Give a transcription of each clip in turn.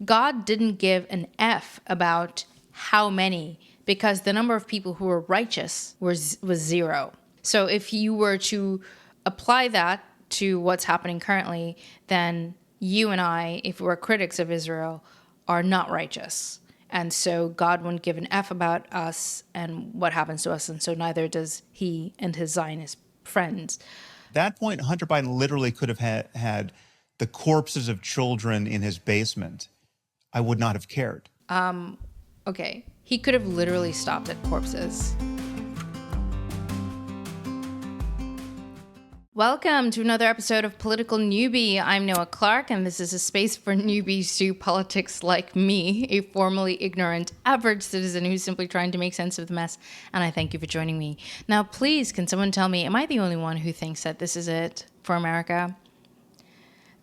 God didn't give an F about how many, because the number of people who were righteous was zero. So if you were to apply that to what's happening currently, then you and I, if we're critics of Israel, are not righteous. And so God wouldn't give an F about us and what happens to us, and so neither does he and his Zionist friends. At that point, Hunter Biden literally could have had the corpses of children in his basement. I would not have cared. Okay, he could have literally stopped at corpses. Welcome to another episode of Political Newbie. I'm Noah Clark, and this is a space for newbies to politics like me, a formerly ignorant, average citizen who's simply trying to make sense of the mess, and I thank you for joining me. Now, please, can someone tell me, am I the only one who thinks that this is it for America?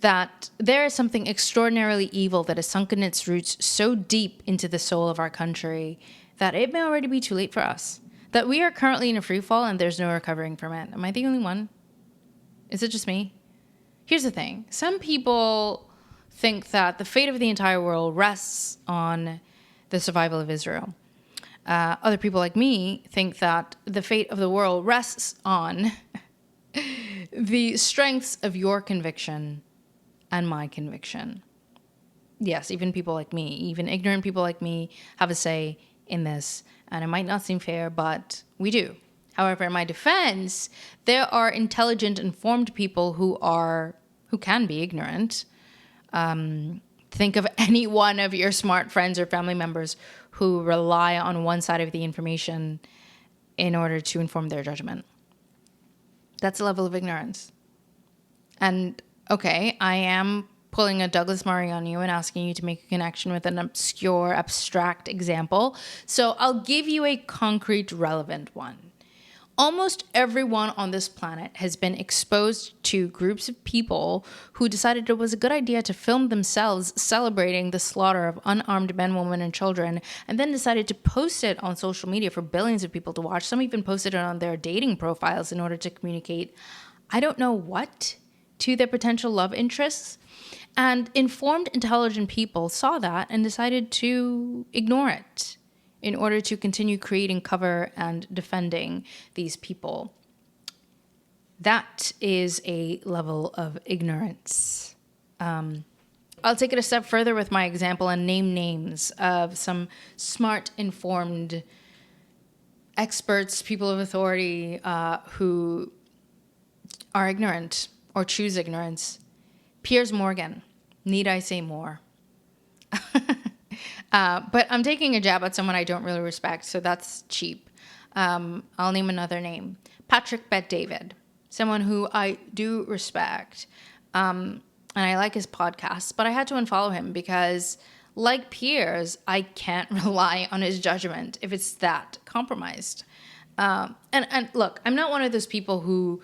That there is something extraordinarily evil that has sunken its roots so deep into the soul of our country that it may already be too late for us. That we are currently in a free fall and there's no recovering from it. Am I the only one? Is it just me? Here's the thing. Some people think that the fate of the entire world rests on the survival of Israel. Other people like me think that the fate of the world rests on the strengths of your conviction and my conviction. Yes, even people like me, even ignorant people like me have a say in this. And it might not seem fair, but we do. However, in my defense, there are intelligent, informed people who can be ignorant. Think of any one of your smart friends or family members who rely on one side of the information in order to inform their judgment. That's a level of ignorance. And okay, I am pulling a Douglas Murray on you and asking you to make a connection with an obscure, abstract example. So I'll give you a concrete, relevant one. Almost everyone on this planet has been exposed to groups of people who decided it was a good idea to film themselves celebrating the slaughter of unarmed men, women, and children, and then decided to post it on social media for billions of people to watch. Some even posted it on their dating profiles in order to communicate, I don't know what, to their potential love interests. And informed, intelligent people saw that and decided to ignore it in order to continue creating cover and defending these people. That is a level of ignorance. I'll take it a step further with my example and name names of some smart, informed experts, people of authority who are ignorant or choose ignorance. Piers Morgan, need I say more? But I'm taking a jab at someone I don't really respect, so that's cheap. I'll name another name. Patrick Bet-David, someone who I do respect. And I like his podcasts, but I had to unfollow him because, like Piers, I can't rely on his judgment if it's that compromised. And look, I'm not one of those people who,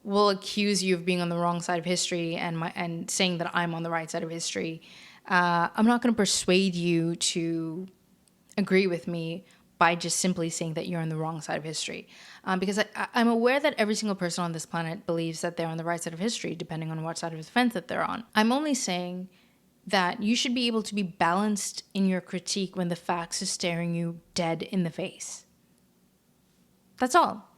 will accuse you of being on the wrong side of history and saying that I'm on the right side of history. I'm not going to persuade you to agree with me by just simply saying that you're on the wrong side of history. Because I'm aware that every single person on this planet believes that they're on the right side of history, depending on what side of the fence that they're on. I'm only saying that you should be able to be balanced in your critique when the facts are staring you dead in the face. That's all.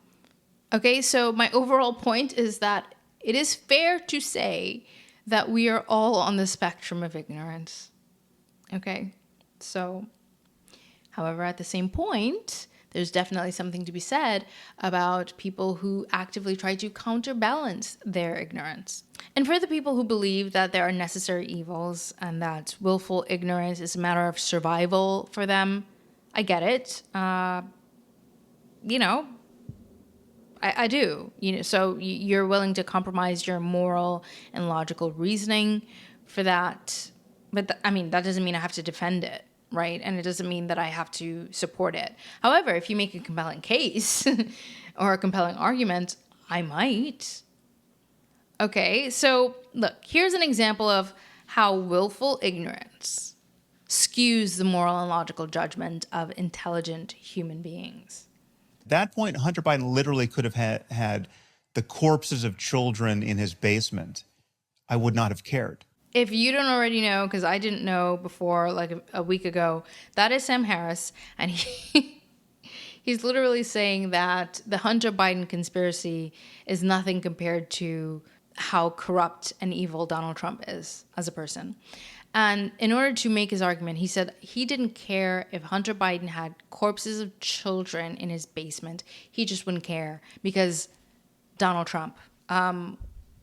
Okay, so my overall point is that it is fair to say that we are all on the spectrum of ignorance. Okay, so, however, at the same point, there's definitely something to be said about people who actively try to counterbalance their ignorance. And for the people who believe that there are necessary evils and that willful ignorance is a matter of survival for them, I get it. I do. So you're willing to compromise your moral and logical reasoning for that. But that doesn't mean I have to defend it, right? And it doesn't mean that I have to support it. However, if you make a compelling case or a compelling argument, I might. Okay, so look, here's an example of how willful ignorance skews the moral and logical judgment of intelligent human beings. At that point, Hunter Biden literally could have had the corpses of children in his basement. I would not have cared. If you don't already know, because I didn't know before, like a week ago, that is Sam Harris, and he's literally saying that the Hunter Biden conspiracy is nothing compared to how corrupt and evil Donald Trump is as a person. And in order to make his argument, he said he didn't care if Hunter Biden had corpses of children in his basement. He just wouldn't care because Donald Trump.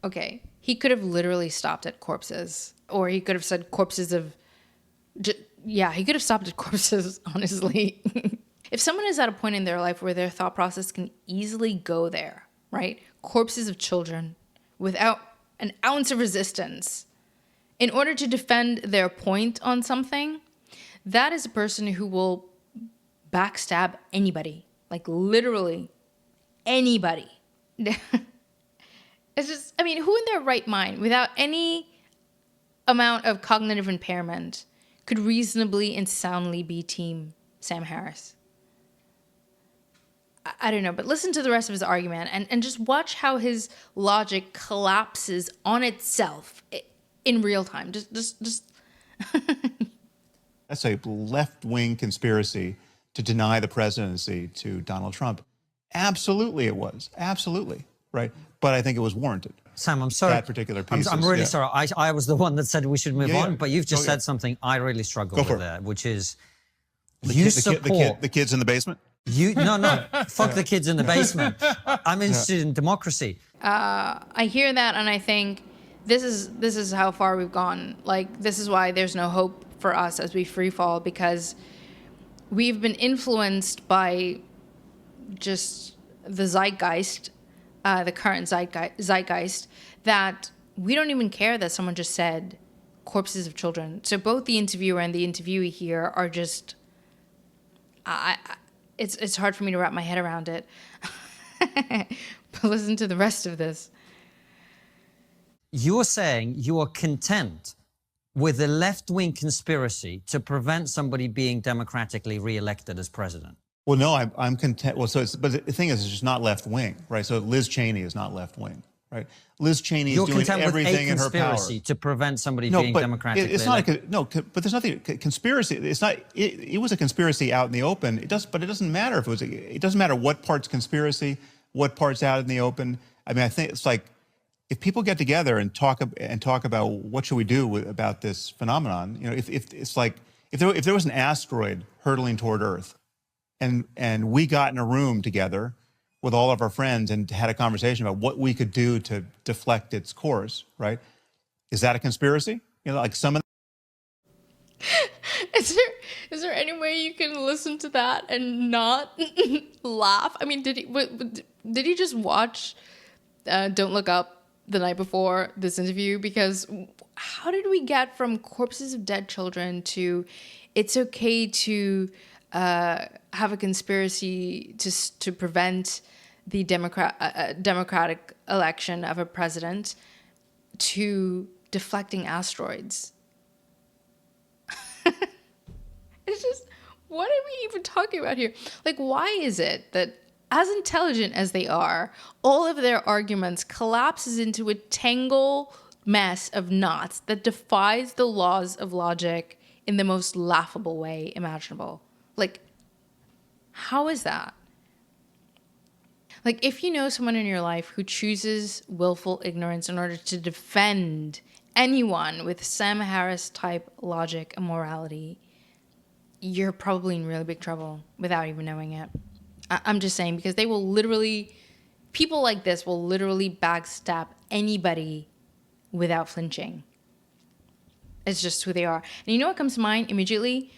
Okay, he could have literally stopped at corpses, or he could have said corpses of. He could have stopped at corpses, honestly. If someone is at a point in their life where their thought process can easily go there, right? Corpses of children without an ounce of resistance, in order to defend their point on something, that is a person who will backstab anybody, like literally anybody. It's just, I mean, who in their right mind, without any amount of cognitive impairment, could reasonably and soundly be Team Sam Harris? I don't know, but listen to the rest of his argument and just watch how his logic collapses on itself in real time. Just. That's a left-wing conspiracy to deny the presidency to Donald Trump. Absolutely it was. Absolutely. Right. But I think it was warranted. Sam, I'm sorry. That particular piece. I'm really sorry. I was the one that said we should move on, but you've just said it. something I really struggle with there, which is the kids in the basement? No, fuck the kids in the basement. I'm interested in democracy. I hear that and I think this is how far we've gone. Like, this is why there's no hope for us as we free fall, because we've been influenced by just the zeitgeist, the current zeitgeist, that we don't even care that someone just said corpses of children. So both the interviewer and the interviewee here are just, it's hard for me to wrap my head around it. But listen to the rest of this. You're saying you are content with a left-wing conspiracy to prevent somebody being democratically re-elected as president? Well, no, I'm content. Well, but the thing is, it's just not left wing, right? So Liz Cheney is not left wing, right? Liz Cheney is doing everything in her power. You're content with a conspiracy to prevent somebody being democratically elected? But there's nothing. Conspiracy. It's not. It was a conspiracy out in the open. But it doesn't matter if it was. It doesn't matter what part's conspiracy, what part's out in the open. I mean, I think it's like, if people get together and talk about what should we do about this phenomenon, you know, if it's like if there was an asteroid hurtling toward Earth, and we got in a room together with all of our friends and had a conversation about what we could do to deflect its course, right? Is that a conspiracy? You know, like some of. Is there any way you can listen to that and not laugh? I mean, did he just watch Don't Look Up the night before this interview? Because how did we get from corpses of dead children to it's okay to have a conspiracy to prevent the democratic election of a president to deflecting asteroids? It's just, what are we even talking about here? Like, why is it that, as intelligent as they are, all of their arguments collapses into a tangle mess of knots that defies the laws of logic in the most laughable way imaginable? Like, how is that? Like, if you know someone in your life who chooses willful ignorance in order to defend anyone with Sam Harris type logic and morality, you're probably in really big trouble without even knowing it. I'm just saying, because they will literally, people like this will literally backstab anybody without flinching. It's just who they are. And you know what comes to mind immediately?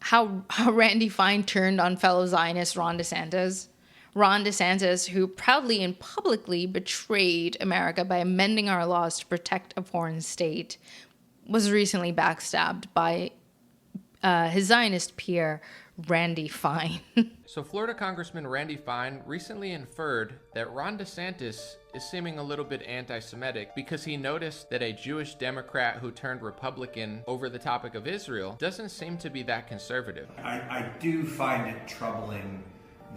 How Randy Fine turned on fellow Zionist Ron DeSantis. Ron DeSantis, who proudly and publicly betrayed America by amending our laws to protect a foreign state, was recently backstabbed by his Zionist peer, Randy Fine. So Florida Congressman Randy Fine recently inferred that Ron DeSantis is seeming a little bit anti-Semitic because he noticed that a Jewish Democrat who turned Republican over the topic of Israel doesn't seem to be that conservative. I do find it troubling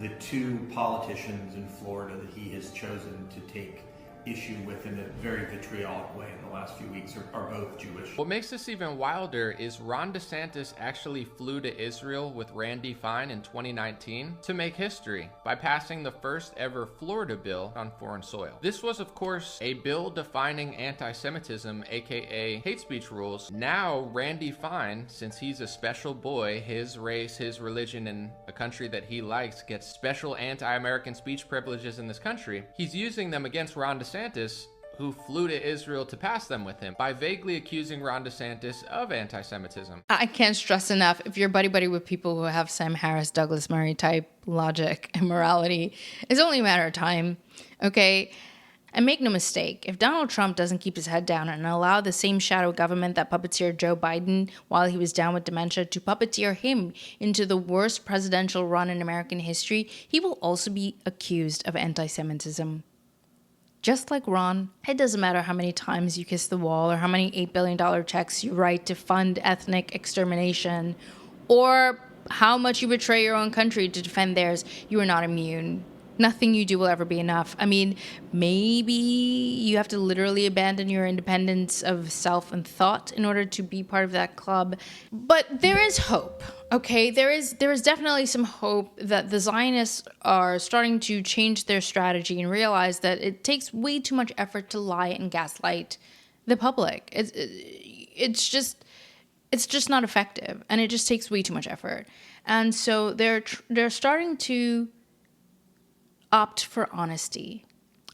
the two politicians in Florida that he has chosen to take issue with in a very vitriolic way in the last few weeks are both Jewish. What makes this even wilder is Ron DeSantis actually flew to Israel with Randy Fine in 2019 to make history by passing the first ever Florida bill on foreign soil. This was, of course, a bill defining anti-Semitism, aka hate speech rules. Now, Randy Fine, since he's a special boy, his race, his religion, and a country that he likes gets special anti-American speech privileges in this country. He's using them against Ron DeSantis, who flew to Israel to pass them with him, by vaguely accusing Ron DeSantis of anti-Semitism. I can't stress enough, if you're buddy-buddy with people who have Sam Harris, Douglas Murray type logic and morality, it's only a matter of time, okay? And make no mistake, if Donald Trump doesn't keep his head down and allow the same shadow government that puppeteered Joe Biden while he was down with dementia to puppeteer him into the worst presidential run in American history, he will also be accused of anti-Semitism. Just like Ron, it doesn't matter how many times you kiss the wall or how many $8 billion checks you write to fund ethnic extermination or how much you betray your own country to defend theirs, you are not immune. Nothing you do will ever be enough. I mean, maybe you have to literally abandon your independence of self and thought in order to be part of that club. But there is hope, okay? There is definitely some hope that the Zionists are starting to change their strategy and realize that it takes way too much effort to lie and gaslight the public. It's just not effective, and it just takes way too much effort. And so they're starting to opt for honesty.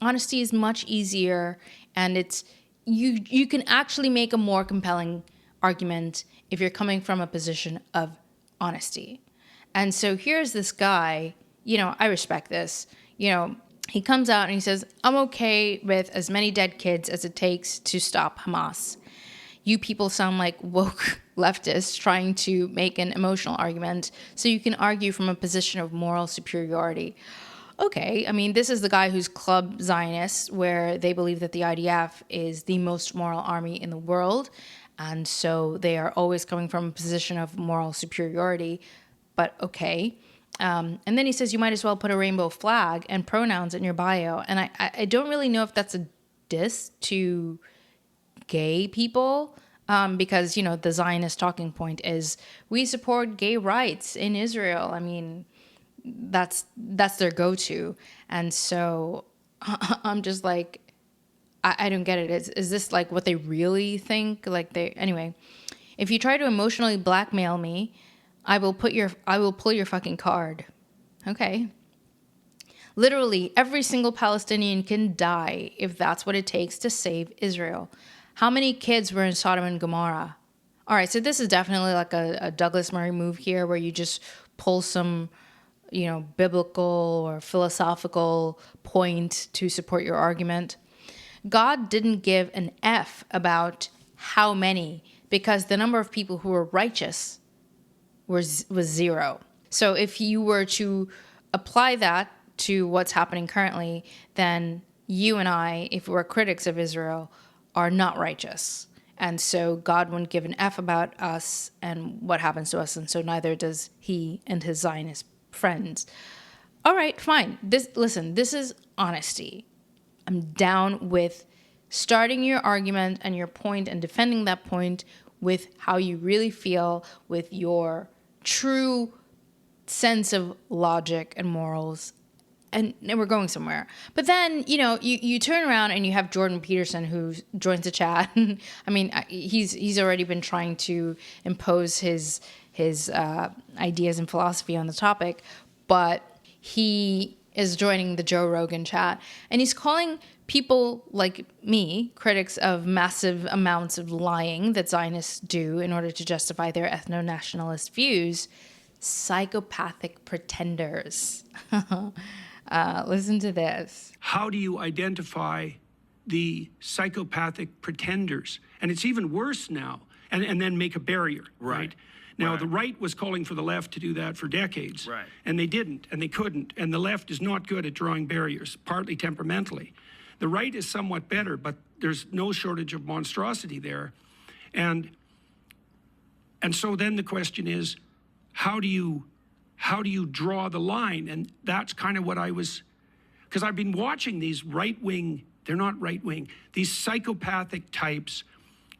Honesty is much easier, and it's you can actually make a more compelling argument if you're coming from a position of honesty. And so here's this guy, I respect this. He comes out and he says, I'm okay with as many dead kids as it takes to stop Hamas. You people sound like woke leftists trying to make an emotional argument so you can argue from a position of moral superiority. Okay, I mean, this is the guy who's Club Zionist, where they believe that the IDF is the most moral army in the world, and so they are always coming from a position of moral superiority, but okay. And then he says you might as well put a rainbow flag and pronouns in your bio, and I don't really know if that's a diss to gay people, because, the Zionist talking point is we support gay rights in Israel. I mean, that's their go-to. And so I'm just like, I don't get it. Is this like what they really think? Anyway, if you try to emotionally blackmail me, I will pull your fucking card. Okay. Literally every single Palestinian can die if that's what it takes to save Israel. How many kids were in Sodom and Gomorrah? All right. So this is definitely like a Douglas Murray move here where you just pull some, biblical or philosophical point to support your argument. God didn't give an F about how many, because the number of people who were righteous was zero. So if you were to apply that to what's happening currently, then you and I, if we're critics of Israel, are not righteous. And so God wouldn't give an F about us and what happens to us, and so neither does he and his Zionist friends. All right, fine. This is honesty. I'm down with starting your argument and your point and defending that point with how you really feel, with your true sense of logic and morals, and we're going somewhere. But then, you turn around and you have Jordan Peterson who joins the chat. I mean, he's already been trying to impose his ideas and philosophy on the topic, but he is joining the Joe Rogan chat, and he's calling people like me, critics of massive amounts of lying that Zionists do in order to justify their ethno-nationalist views, psychopathic pretenders. Listen to this. How do you identify the psychopathic pretenders? And it's even worse now, and then make a barrier, right? Now, the right was calling for the left to do that for decades, and they didn't, and they couldn't, and the left is not good at drawing barriers, partly temperamentally. The right is somewhat better, but there's no shortage of monstrosity there. And so then the question is, how do you draw the line? And that's kind of what I was, because I've been watching these right-wing They're not right-wing. These psychopathic types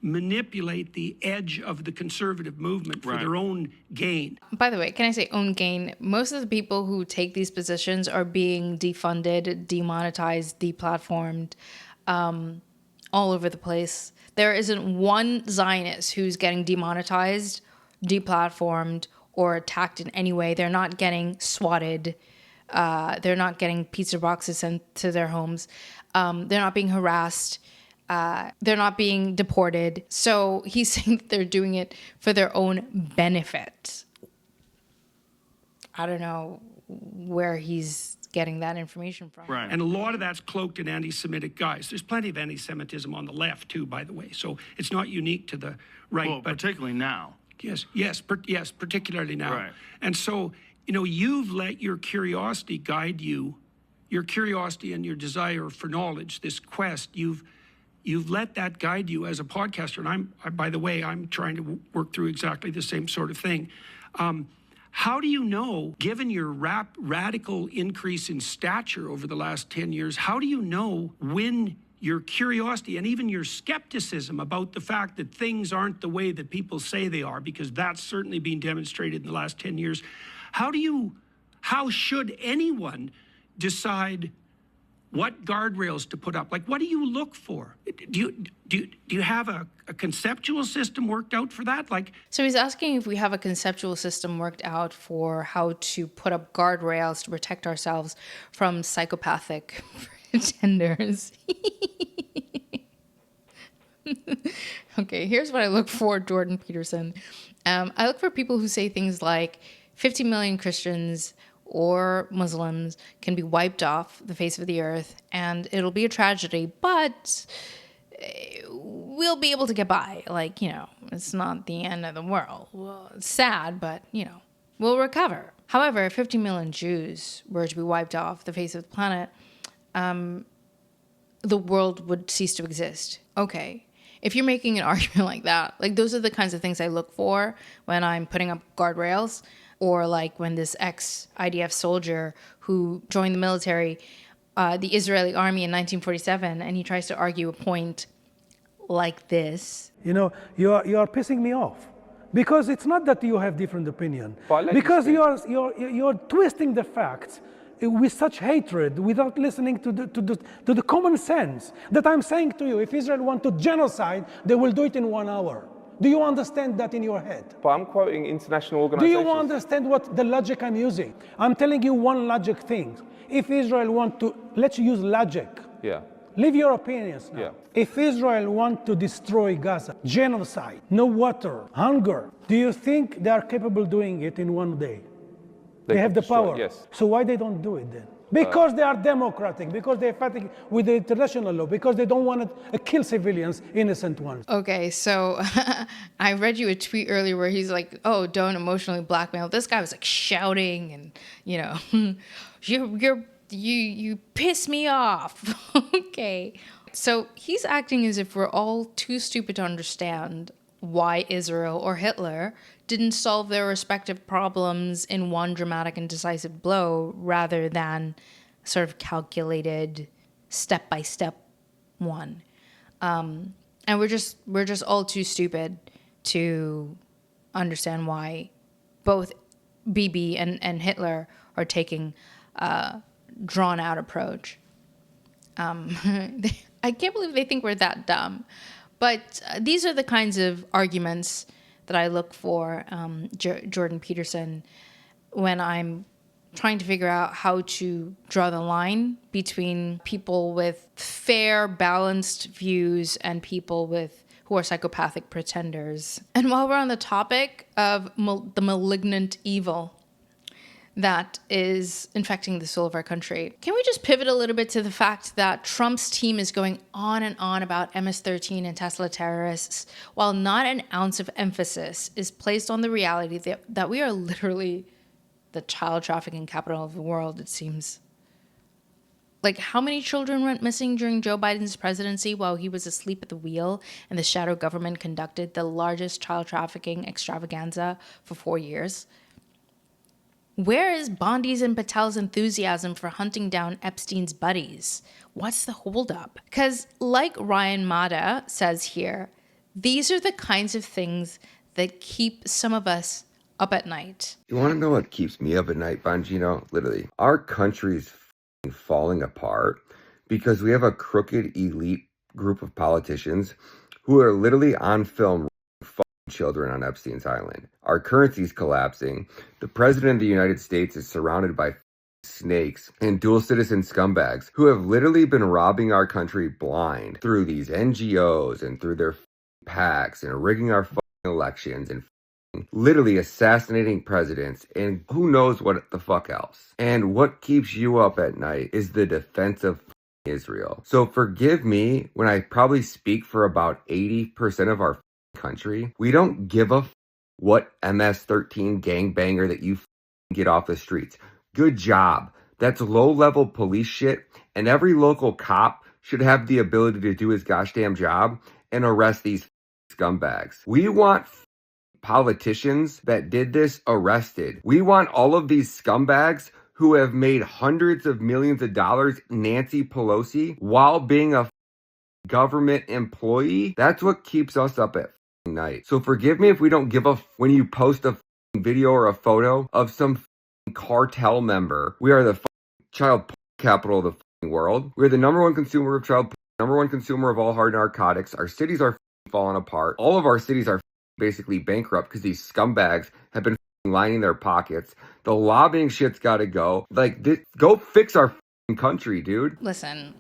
manipulate the edge of the conservative movement for their own gain. By the way, can I say own gain? Most of the people who take these positions are being defunded, demonetized, deplatformed, all over the place. There isn't one Zionist who's getting demonetized, deplatformed, or attacked in any way. They're not getting swatted. They're not getting pizza boxes sent to their homes. They're not being harassed. They're not being deported. So he's saying that they're doing it for their own benefit. I don't know where he's getting that information from. Right. And a lot of that's cloaked in anti-Semitic guise. There's plenty of anti-Semitism on the left too, by the way. So it's not unique to the right. Well, but particularly now. Yes, particularly now. Right. And so, you've let your curiosity guide you, your curiosity and your desire for knowledge, this quest, you've let that guide you as a podcaster. And by the way, I'm trying to work through exactly the same sort of thing. How do you know, given your radical increase in stature over the last 10 years, how do you know when your curiosity and even your skepticism about the fact that things aren't the way that people say they are, because that's certainly been demonstrated in the last 10 years, how should anyone decide what guardrails to put up? Like, what do you look for? Do you have a conceptual system worked out for that? So he's asking if we have a conceptual system worked out for how to put up guardrails to protect ourselves from psychopathic pretenders. Okay, here's what I look for, Jordan Peterson. I look for people who say things like 50 million Christians or Muslims can be wiped off the face of the earth and it'll be a tragedy, but we'll be able to get by. It's not the end of the world. Well, it's sad, but, we'll recover. However, if 50 million Jews were to be wiped off the face of the planet, the world would cease to exist. Okay. If you're making an argument like that, those are the kinds of things I look for when I'm putting up guardrails. Or when this ex-IDF soldier who joined the military, the Israeli army in 1947, and he tries to argue a point like this. You are pissing me off. Because it's not that you have different opinion. Because you're twisting the facts with such hatred without listening to the common sense that I'm saying to you. If Israel want to genocide, they will do it in 1 hour. Do you understand that in your head? But I'm quoting international organizations. Do you understand what the logic I'm using? I'm telling you one logic thing. If Israel want to, let's use logic. Yeah. Leave your opinions now. Yeah. If Israel want to destroy Gaza, genocide, no water, hunger, do you think they are capable of doing it in 1 day? They have the power. Yes. So why they don't do it then? Because they are democratic, because they're fighting with the international law, because they don't want to kill civilians, innocent ones. Okay, so I read you a tweet earlier where he's like, oh, don't emotionally blackmail. This guy was shouting and, you piss me off. Okay. So he's acting as if we're all too stupid to understand why Israel or Hitler didn't solve their respective problems in one dramatic and decisive blow rather than sort of calculated step-by-step one. And we're just all too stupid to understand why both Bibi and Hitler are taking a drawn-out approach. I can't believe they think we're that dumb. But these are the kinds of arguments that I look for, Jordan Peterson, when I'm trying to figure out how to draw the line between people with fair, balanced views and people who are psychopathic pretenders. And while we're on the topic of the malignant evil that is infecting the soul of our country, can we just pivot a little bit to the fact that Trump's team is going on and on about MS-13 and Tesla terrorists, while not an ounce of emphasis is placed on the reality that we are literally the child trafficking capital of the world, it seems. How many children went missing during Joe Biden's presidency while he was asleep at the wheel and the shadow government conducted the largest child trafficking extravaganza for 4 years? Where is Bondi's and Patel's enthusiasm for hunting down Epstein's buddies? What's the holdup? Because like Ryan Mata says here, these are the kinds of things that keep some of us up at night. You want to know what keeps me up at night, Bongino? Literally, our country's falling apart because we have a crooked elite group of politicians who are literally on film children on Epstein's Island. Our currency's collapsing. The president of the United States is surrounded by snakes and dual citizen scumbags who have literally been robbing our country blind through these NGOs and through their PACs and rigging our elections and literally assassinating presidents and who knows what the fuck else. And what keeps you up at night is the defense of Israel. So forgive me when I probably speak for about 80% of our country. We don't give a what MS-13 gangbanger that you get off the streets. Good job. That's low-level police shit, and every local cop should have the ability to do his gosh damn job and arrest these scumbags. We want politicians that did this arrested. We want all of these scumbags who have made hundreds of millions of dollars, Nancy Pelosi, while being a government employee. That's what keeps us up at night. So forgive me if we don't give a when you post a video or a photo of some cartel member. We are the child capital of the world. We're the number one consumer of child, number one consumer of all hard narcotics. Our cities are falling apart. All of our cities are basically bankrupt because these scumbags have been lining their pockets. The lobbying shit's got to go. Like, go fix our country, dude. Listen,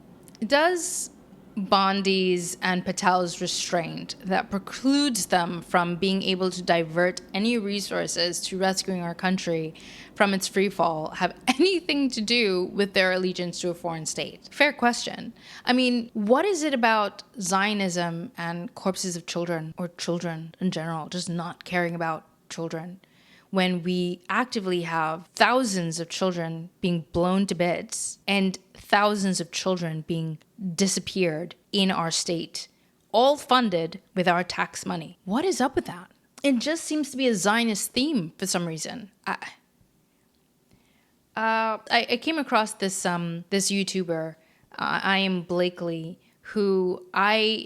does Bondi's and Patel's restraint that precludes them from being able to divert any resources to rescuing our country from its freefall have anything to do with their allegiance to a foreign state? Fair question. I mean, what is it about Zionism and corpses of children, or children in general, just not caring about children, when we actively have thousands of children being blown to bits and thousands of children being disappeared in our state, all funded with our tax money? What is up with that? It just seems to be a Zionist theme for some reason. I came across this this YouTuber, I Am Blakely, who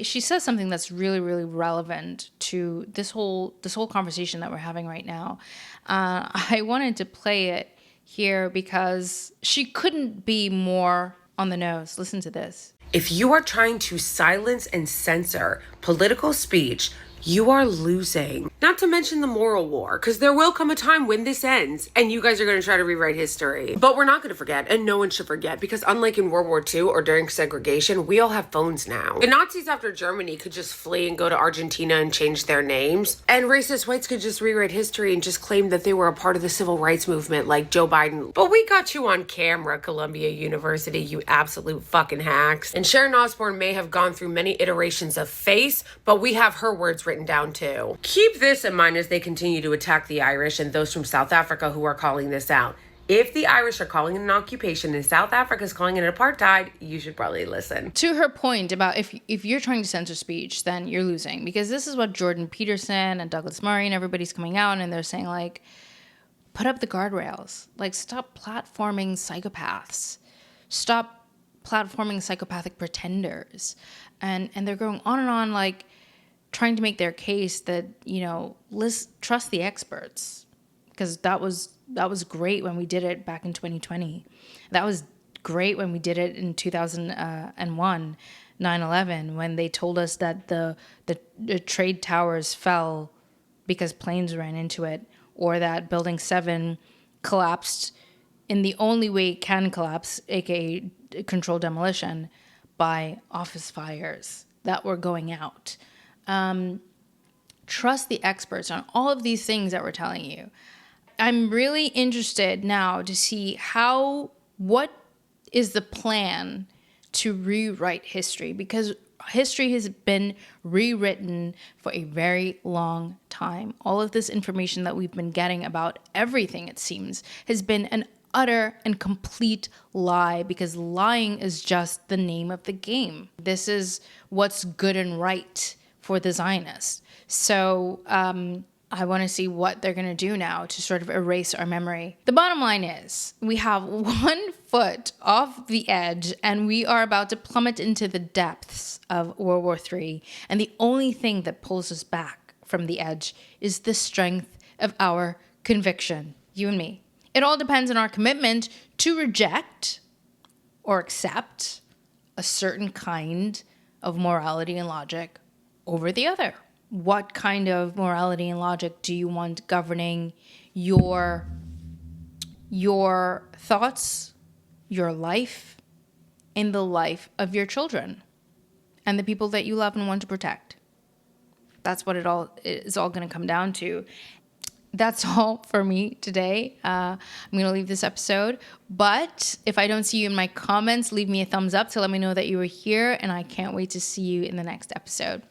she says something that's really, really relevant to this whole conversation that we're having right now. I wanted to play it here because she couldn't be more on the nose. Listen to this. If you are trying to silence and censor political speech, you are losing. Not to mention the moral war, because there will come a time when this ends and you guys are going to try to rewrite history. But we're not going to forget, and no one should forget, because unlike in World War II or during segregation, we all have phones now. The Nazis after Germany could just flee and go to Argentina and change their names, and racist whites could just rewrite history and just claim that they were a part of the civil rights movement like Joe Biden. But we got you on camera, Columbia University, you absolute fucking hacks. And Sharon Osbourne may have gone through many iterations of face, but we have her words written down too. Keep this in mind as they continue to attack the Irish and those from South Africa who are calling this out. If the Irish are calling it an occupation and South Africa is calling it apartheid, you should probably listen. To her point about if you're trying to censor speech, then you're losing. Because this is what Jordan Peterson and Douglas Murray and everybody's coming out and they're saying, like, put up the guardrails. Like, stop platforming psychopaths. Stop platforming psychopathic pretenders. And they're going on, like, trying to make their case that, trust the experts. Because that was great when we did it back in 2020. That was great when we did it in 2001, 9/11, when they told us that the trade towers fell because planes ran into it, or that Building 7 collapsed in the only way it can collapse, aka controlled demolition, by office fires that were going out. Trust the experts on all of these things that we're telling you. I'm really interested now to see what is the plan to rewrite history, because history has been rewritten for a very long time. All of this information that we've been getting about everything, it seems, has been an utter and complete lie, because lying is just the name of the game. This is what's good and right for the Zionists. So I want to see what they're going to do now to sort of erase our memory. The bottom line is we have 1 foot off the edge and we are about to plummet into the depths of World War III. And the only thing that pulls us back from the edge is the strength of our conviction, you and me. It all depends on our commitment to reject or accept a certain kind of morality and logic over the other. What kind of morality and logic do you want governing your thoughts, your life, and the life of your children and the people that you love and want to protect? That's what it all is all going to come down to. That's all for me today. I'm going to leave this episode. But if I don't see you in my comments, leave me a thumbs up to let me know that you were here. And I can't wait to see you in the next episode.